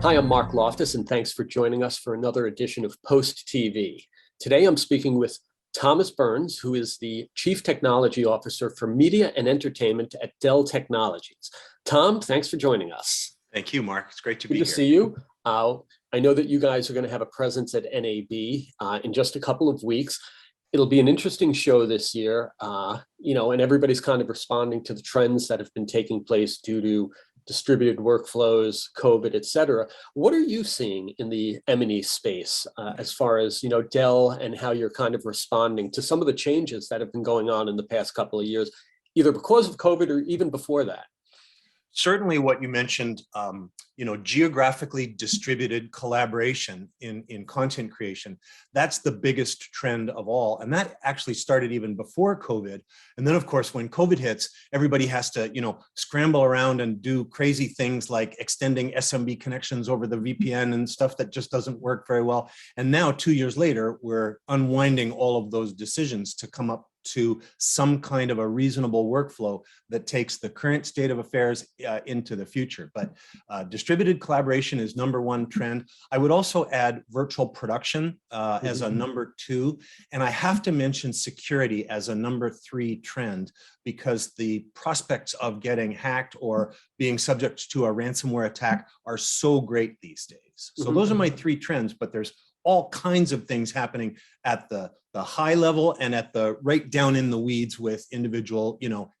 Hi, I'm Mark Loftus, and thanks for joining us for another edition of Post TV. Today, I'm speaking with Thomas Burns, who is the Chief Technology Officer for Media and Entertainment at Dell Technologies. Tom, thanks for joining us. Thank you, Mark. It's great to be here. Good to see you. I know that you guys are going to have a presence at NAB in just a couple of weeks. It'll be an interesting show this year, and everybody's kind of responding to the trends that have been taking place due to distributed workflows, COVID, et cetera. What are you seeing in the M&E space as far as, Dell and how you're kind of responding to some of the changes that have been going on in the past couple of years, either because of COVID or even before that? Certainly what you mentioned, geographically distributed collaboration in content creation, that's the biggest trend of all. And that actually started even before COVID. And then, of course, when COVID hits, everybody has to, scramble around and do crazy things like extending SMB connections over the VPN and stuff that just doesn't work very well. And now, 2 years later, we're unwinding all of those decisions to come up to some kind of a reasonable workflow that takes the current state of affairs into the future. But distributed collaboration is number one trend. I would also add virtual production as a number two. And I have to mention security as a number three trend, because the prospects of getting hacked or being subject to a ransomware attack are so great these days. So those are my three trends, but there's all kinds of things happening at the high level and at the right down in the weeds with individual,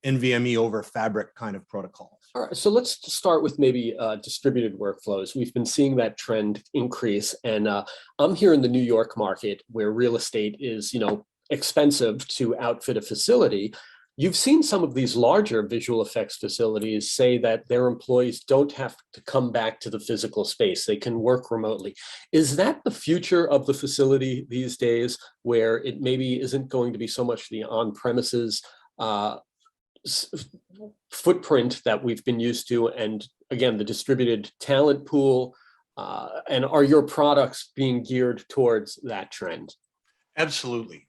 NVMe over fabric kind of protocols. All right, so let's start with maybe distributed workflows. We've been seeing that trend increase, and I'm here in the New York market where real estate is, expensive to outfit a facility. You've seen some of these larger visual effects facilities say that their employees don't have to come back to the physical space. They can work remotely. Is that the future of the facility these days, where it maybe isn't going to be so much the on-premises footprint that we've been used to, and again, the distributed talent pool, and are your products being geared towards that trend? Absolutely.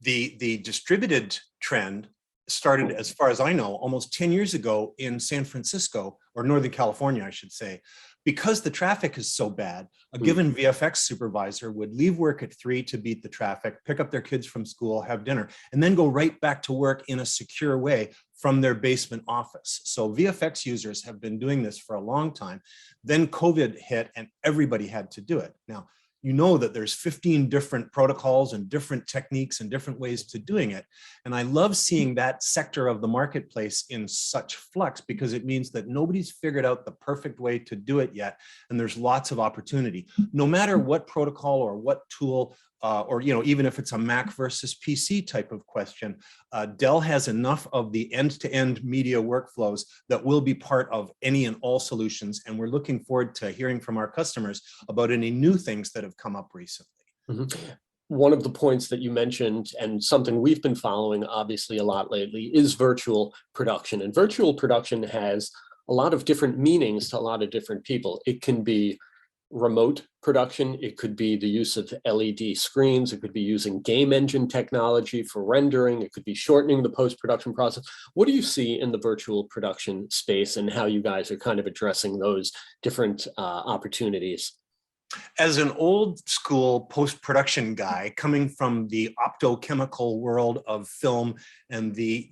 The distributed trend started, as far as I know, almost 10 years ago in San Francisco, or Northern California, I should say. Because the traffic is so bad, a given VFX supervisor would leave work at 3 to beat the traffic, pick up their kids from school, have dinner, and then go right back to work in a secure way from their basement office. So VFX users have been doing this for a long time. Then COVID hit and everybody had to do it. Now, you know that there's 15 different protocols and different techniques and different ways to doing it. And I love seeing that sector of the marketplace in such flux, because it means that nobody's figured out the perfect way to do it yet. And there's lots of opportunity, no matter what protocol or what tool, or even if it's a Mac versus PC type of question. Dell has enough of the end-to-end media workflows that will be part of any and all solutions. And we're looking forward to hearing from our customers about any new things that have come up recently. One of the points that you mentioned, and something we've been following obviously a lot lately, is virtual production. And virtual production has a lot of different meanings to a lot of different people. It can be remote production, it could be the use of LED screens, it could be using game engine technology for rendering, it could be shortening the post-production process. What do you see in the virtual production space, and how you guys are kind of addressing those different opportunities? As an old school post-production guy coming from the optochemical world of film and the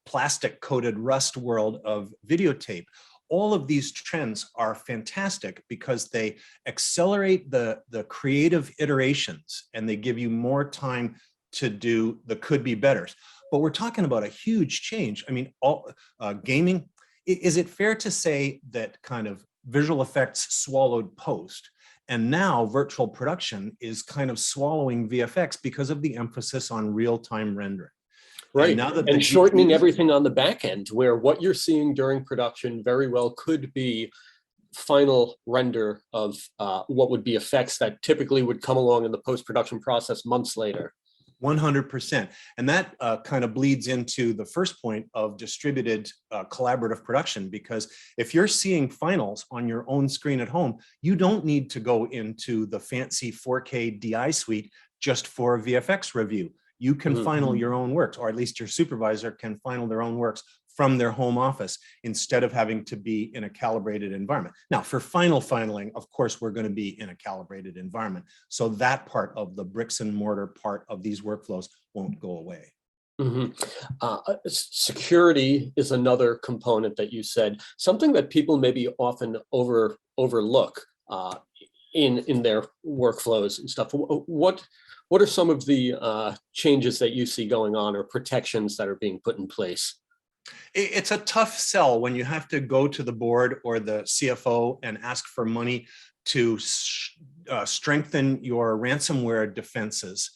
plastic coated rust world of videotape, all of these trends are fantastic because they accelerate the creative iterations and they give you more time to do the could be betters. But we're talking about a huge change. I mean, gaming, is it fair to say that kind of visual effects swallowed post? And now virtual production is kind of swallowing VFX because of the emphasis on real-time rendering. Right, and shortening everything on the back end, where what you're seeing during production very well could be final render of what would be effects that typically would come along in the post-production process months later. 100%. And that kind of bleeds into the first point of distributed collaborative production, because if you're seeing finals on your own screen at home, you don't need to go into the fancy 4K DI suite just for a VFX review. You can final your own works, or at least your supervisor can final their own works from their home office instead of having to be in a calibrated environment. Now, for filing, of course, we're going to be in a calibrated environment. So that part of the bricks and mortar part of these workflows won't go away. Security is another component that you said, something that people maybe often overlook in their workflows and stuff. What are some of the changes that you see going on or protections that are being put in place? It's a tough sell when you have to go to the board or the CFO and ask for money to strengthen your ransomware defenses.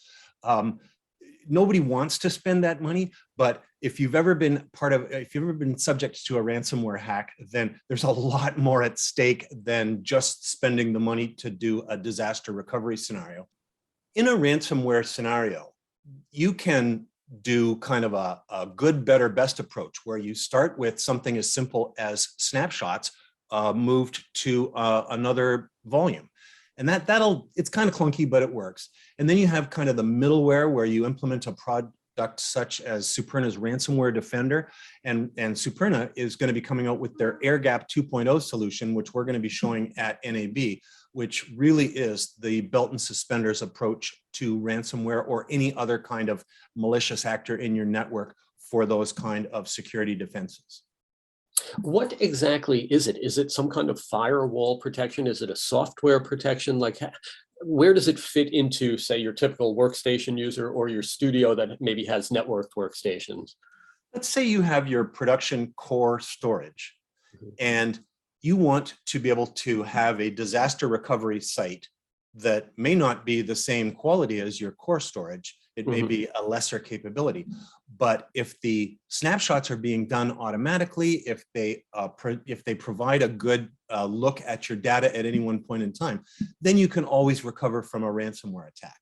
Nobody wants to spend that money, but if you've ever been subject to a ransomware hack, then there's a lot more at stake than just spending the money to do a disaster recovery scenario. In a ransomware scenario, you can do kind of a good, better, best approach where you start with something as simple as snapshots moved to another volume. And it's kind of clunky, but it works. And then you have kind of the middleware where you implement a product such as Superna's Ransomware Defender. And Superna is going to be coming out with their Air Gap 2.0 solution, which we're going to be showing at NAB, which really is the belt and suspenders approach to ransomware or any other kind of malicious actor in your network for those kind of security defenses. What exactly is it? Is it some kind of firewall protection? Is it a software protection? Like, where does it fit into, say, your typical workstation user or your studio that maybe has networked workstations? Let's say you have your production core storage, and you want to be able to have a disaster recovery site that may not be the same quality as your core storage. It may be a lesser capability, but if the snapshots are being done automatically, if they provide a good look at your data at any one point in time, then you can always recover from a ransomware attack.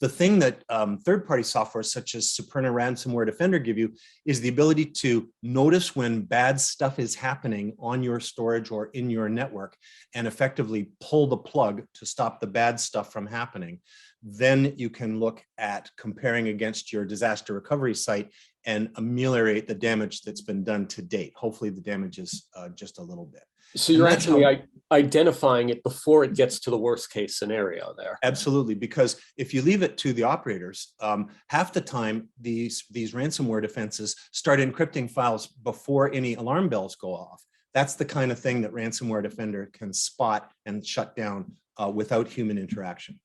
The thing that third-party software such as Superna Ransomware Defender give you is the ability to notice when bad stuff is happening on your storage or in your network and effectively pull the plug to stop the bad stuff from happening. Then you can look at comparing against your disaster recovery site and ameliorate the damage that's been done to date. Hopefully the damage is just a little bit. So you're actually identifying it before it gets to the worst case scenario there. Absolutely, because if you leave it to the operators, half the time these ransomware defenses start encrypting files before any alarm bells go off. That's the kind of thing that Ransomware Defender can spot and shut down without human interaction.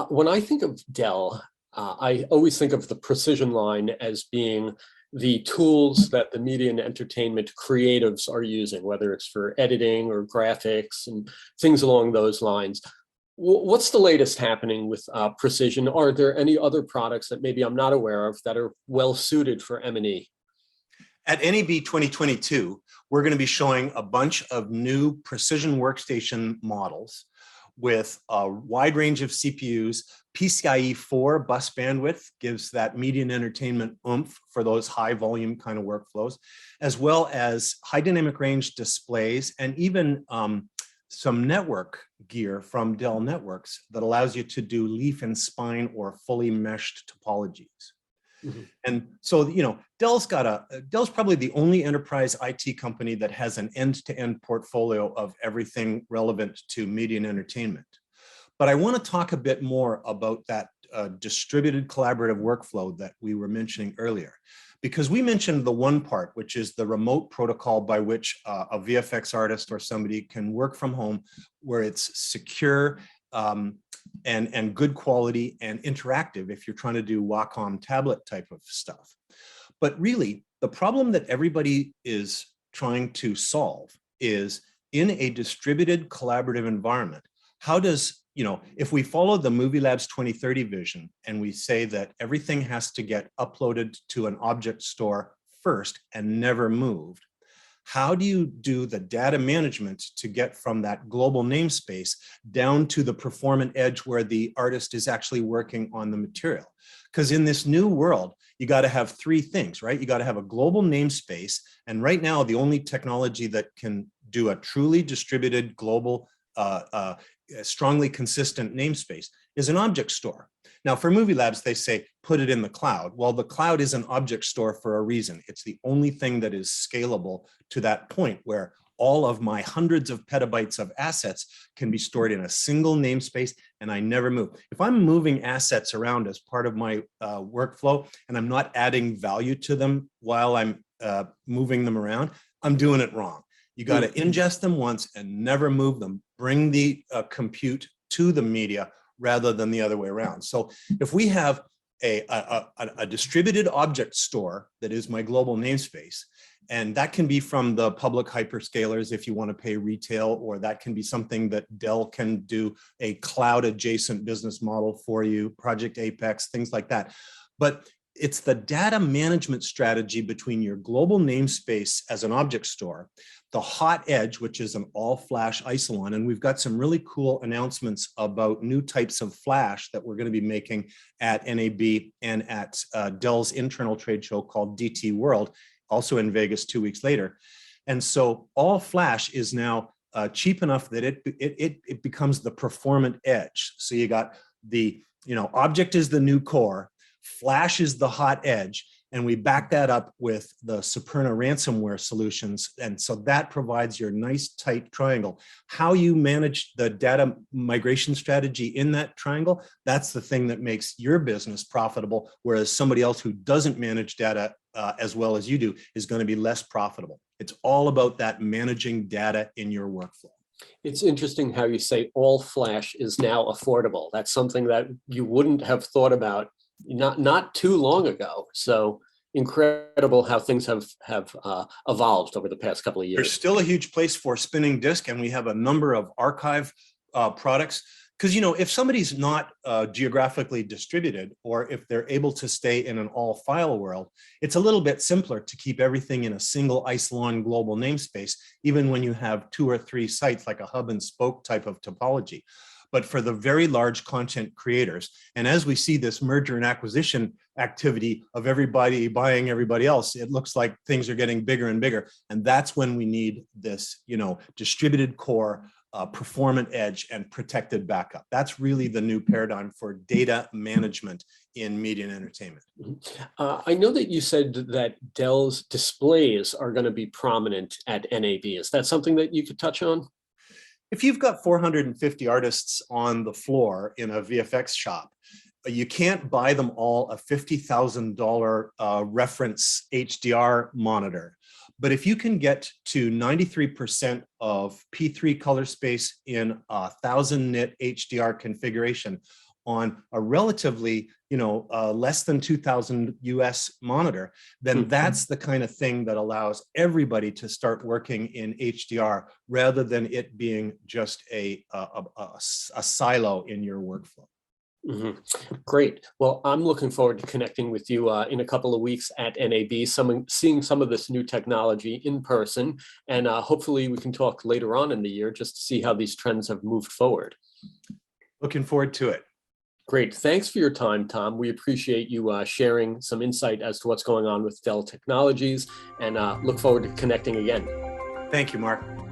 When I think of Dell, I always think of the precision line as being the tools that the media and entertainment creatives are using, whether it's for editing or graphics and things along those lines. What's the latest happening with precision? Are there any other products that maybe I'm not aware of that are well suited for M&E? At NAB 2022, we're going to be showing a bunch of new precision workstation models with a wide range of CPUs. PCIe 4 bus bandwidth gives that media and entertainment oomph for those high volume kind of workflows, as well as high dynamic range displays and even some network gear from Dell Networks that allows you to do leaf and spine or fully meshed topologies. And so, you know, Dell's probably the only enterprise IT company that has an end-to-end portfolio of everything relevant to media and entertainment. But I want to talk a bit more about that distributed collaborative workflow that we were mentioning earlier, because we mentioned the one part, which is the remote protocol by which a VFX artist or somebody can work from home, where it's secure and good quality and interactive if you're trying to do Wacom tablet type of stuff. But really, the problem that everybody is trying to solve is in a distributed collaborative environment. How does, you know, if we follow the Movie Labs 2030 vision and we say that everything has to get uploaded to an object store first and never moved, how do you do the data management to get from that global namespace down to the performant edge where the artist is actually working on the material? Because in this new world, you got to have three things, right? You got to have a global namespace. And right now, the only technology that can do a truly distributed global, strongly consistent namespace is an object store. Now for Movie Labs, they say, put it in the cloud. Well, the cloud is an object store for a reason. It's the only thing that is scalable to that point where all of my hundreds of petabytes of assets can be stored in a single namespace and I never move. If I'm moving assets around as part of my workflow and I'm not adding value to them while I'm moving them around, I'm doing it wrong. You got to ingest them once and never move them. Bring the compute to the media rather than the other way around. So if we have a distributed object store that is my global namespace, and that can be from the public hyperscalers if you want to pay retail, or that can be something that Dell can do a cloud adjacent business model for you, Project Apex, things like that. But it's the data management strategy between your global namespace as an object store, the hot edge, which is an all-flash Isilon, and we've got some really cool announcements about new types of flash that we're going to be making at NAB and at Dell's internal trade show called DT World, also in Vegas 2 weeks later. And so all flash is now cheap enough that it becomes the performant edge. So you got the, object is the new core, flash is the hot edge, and we back that up with the Superna ransomware solutions. And so that provides your nice tight triangle. How you manage the data migration strategy in that triangle, that's the thing that makes your business profitable, whereas somebody else who doesn't manage data as well as you do is going to be less profitable. It's all about that managing data in your workflow. It's interesting how you say all flash is now affordable. That's something that you wouldn't have thought about not too long ago. So incredible how things have evolved over the past couple of years. There's still a huge place for spinning disk, and we have a number of archive products. Because if somebody's not geographically distributed, or if they're able to stay in an all file world, it's a little bit simpler to keep everything in a single Isilon global namespace, even when you have 2 or 3 sites, like a hub and spoke type of topology. But for the very large content creators, and as we see this merger and acquisition activity of everybody buying everybody else, it looks like things are getting bigger and bigger. And that's when we need this, distributed core, performant edge, and protected backup. That's really the new paradigm for data management in media and entertainment. I know that you said that Dell's displays are going to be prominent at NAB. Is that something that you could touch on? If you've got 450 artists on the floor in a VFX shop, you can't buy them all a $50,000 reference HDR monitor. But if you can get to 93% of P3 color space in a 1000 nit HDR configuration on a relatively, less than 2000 US monitor, then that's the kind of thing that allows everybody to start working in HDR rather than it being just a silo in your workflow. Great. Well, I'm looking forward to connecting with you in a couple of weeks at NAB, seeing some of this new technology in person, and hopefully we can talk later on in the year just to see how these trends have moved forward. Looking forward to it. Great. Thanks for your time, Tom. We appreciate you sharing some insight as to what's going on with Dell Technologies, and look forward to connecting again. Thank you, Mark.